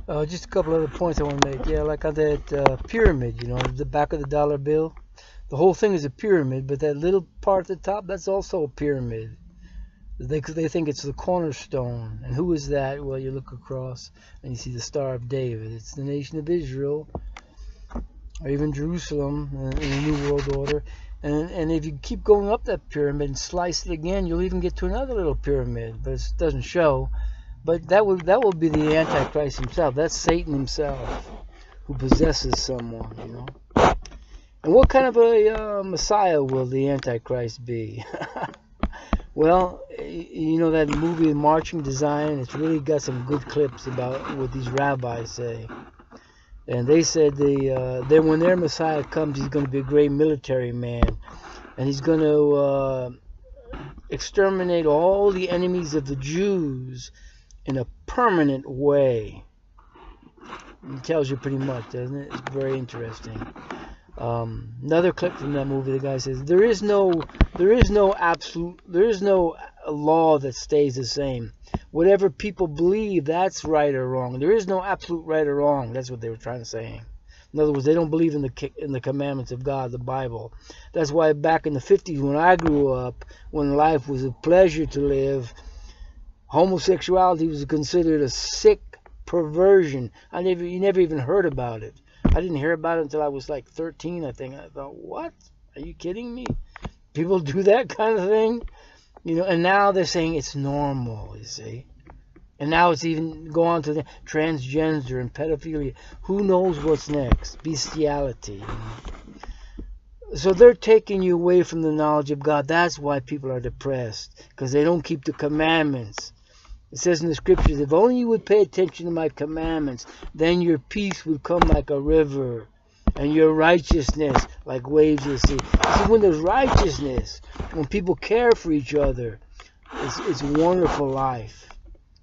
Just a couple other points I want to make. Yeah, like on that pyramid, the back of the dollar bill. The whole thing is a pyramid, but that little part at the top, that's also a pyramid. They think it's the cornerstone. And who is that? Well, you look across and you see the Star of David. It's the nation of Israel, or even Jerusalem in the New World Order. And if you keep going up that pyramid and slice it again, you'll even get to another little pyramid, but it doesn't show. But that will be the Antichrist himself. That's Satan himself, who possesses someone. And what kind of a Messiah will the Antichrist be? Well, that movie Marching Design, it's really got some good clips about what these rabbis say. And they said when their Messiah comes, he's going to be a great military man. And he's going to exterminate all the enemies of the Jews in a permanent way. It tells you pretty much, doesn't it? It's very interesting. Another clip from that movie, the guy says, there is no law that stays the same. Whatever people believe, that's right or wrong. There is no absolute right or wrong. That's what they were trying to say. In other words, they don't believe in the commandments of God, the Bible. That's why back in the 50s, when I grew up, when life was a pleasure to live, homosexuality was considered a sick perversion. You never even heard about it. I didn't hear about it until I was like 13, I think. I thought, what? Are you kidding me? People do that kind of thing? And now they're saying it's normal, you see. And now it's even go on to the transgender and pedophilia. Who knows what's next? Bestiality. So they're taking you away from the knowledge of God. That's why people are depressed, because they don't keep the commandments. It says in the scriptures, if only you would pay attention to my commandments, then your peace would come like a river, and your righteousness like waves of the sea. See, when there's righteousness, when people care for each other, it's a wonderful life.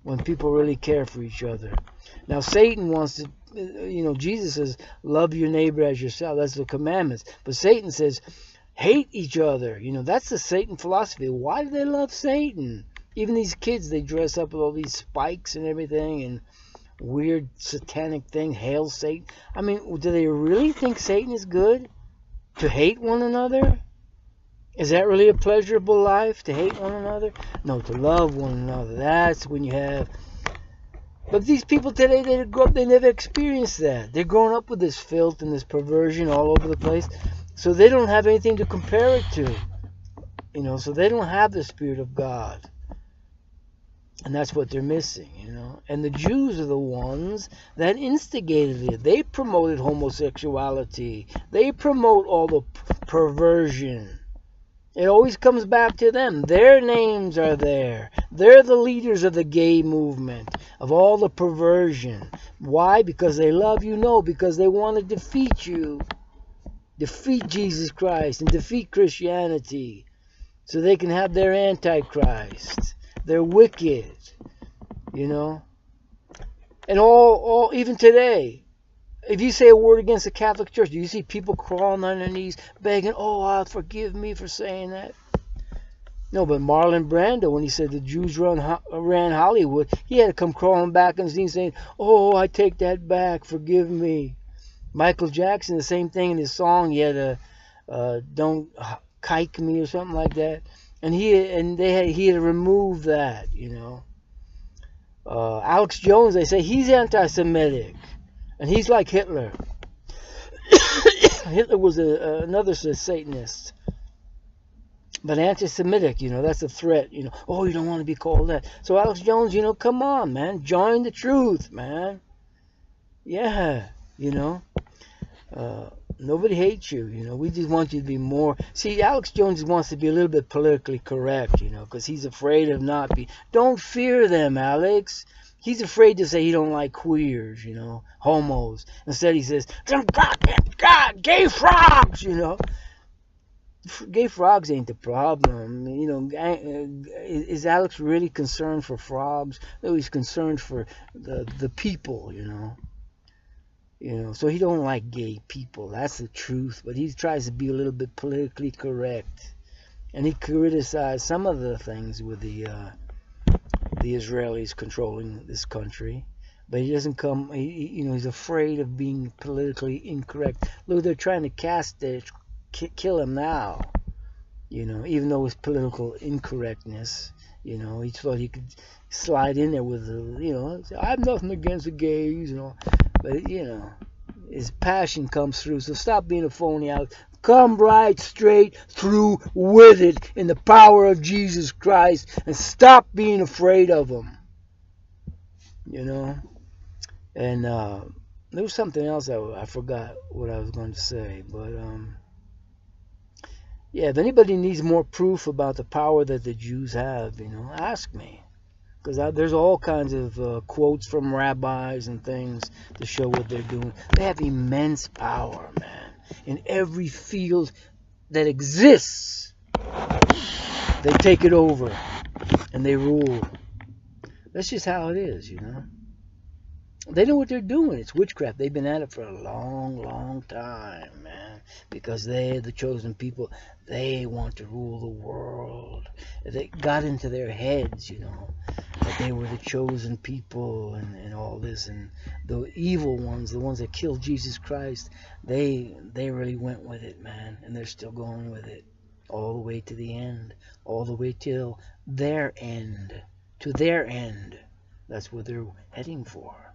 When people really care for each other. Now, Satan wants to, Jesus says, love your neighbor as yourself. That's the commandments. But Satan says, hate each other. That's the Satan philosophy. Why do they love Satan? Even these kids, they dress up with all these spikes and everything and weird satanic thing, hail Satan. I mean, do they really think Satan is good? To hate one another? Is that really a pleasurable life, to hate one another? No, to love one another. That's when you have... But these people today, they grow up, they never experienced that. They're growing up with this filth and this perversion all over the place. So they don't have anything to compare it to. So they don't have the Spirit of God. And that's what they're missing, And the Jews are the ones that instigated it. They promoted homosexuality. They promote all the perversion. It always comes back to them. Their names are there. They're the leaders of the gay movement, of all the perversion. Why? Because they love you? No, because they want to defeat you. Defeat Jesus Christ and defeat Christianity so they can have their Antichrist. They're wicked, And all even today, if you say a word against the Catholic Church, do you see people crawling on their knees, begging, oh, forgive me for saying that? No, but Marlon Brando, when he said the Jews ran Hollywood, he had to come crawling back on his knees saying, oh, I take that back, forgive me. Michael Jackson, the same thing in his song, he had a don't kike me or something like that. And he had to remove that, Alex Jones, they say he's anti-Semitic. And he's like Hitler. Hitler was another Satanist. But anti-Semitic, that's a threat. Oh, you don't want to be called that. So Alex Jones, come on, man. Join the truth, man. Yeah, nobody hates you, We just want you to be more... See, Alex Jones wants to be a little bit politically correct, because he's afraid of not being... Don't fear them, Alex. He's afraid to say he don't like queers, homos. Instead he says, them goddamn gay frogs, Gay frogs ain't the problem. Is Alex really concerned for frogs? No, he's concerned for the people, So he don't like gay people. That's the truth. But he tries to be a little bit politically correct. And he criticized some of the things with the Israelis controlling this country. But he doesn't come. He's afraid of being politically incorrect. Look, they're trying to cast it, kill him now. Even though it's political incorrectness. He thought he could slide in there with, I have nothing against the gays, But his passion comes through. So stop being a phony out. Come right straight through with it in the power of Jesus Christ, and stop being afraid of him. And there was something else I forgot what I was going to say, but yeah, if anybody needs more proof about the power that the Jews have, ask me. Because there's all kinds of quotes from rabbis and things to show what they're doing. They have immense power, man. In every field that exists, they take it over and they rule. That's just how it is, They know what they're doing. It's witchcraft. They've been at it for a long, long time, man. Because they're the chosen people. They want to rule the world. They got into their heads, that they were the chosen people and all this. And the evil ones, the ones that killed Jesus Christ, they really went with it, man. And they're still going with it all the way to the end. All the way till their end. To their end. That's what they're heading for.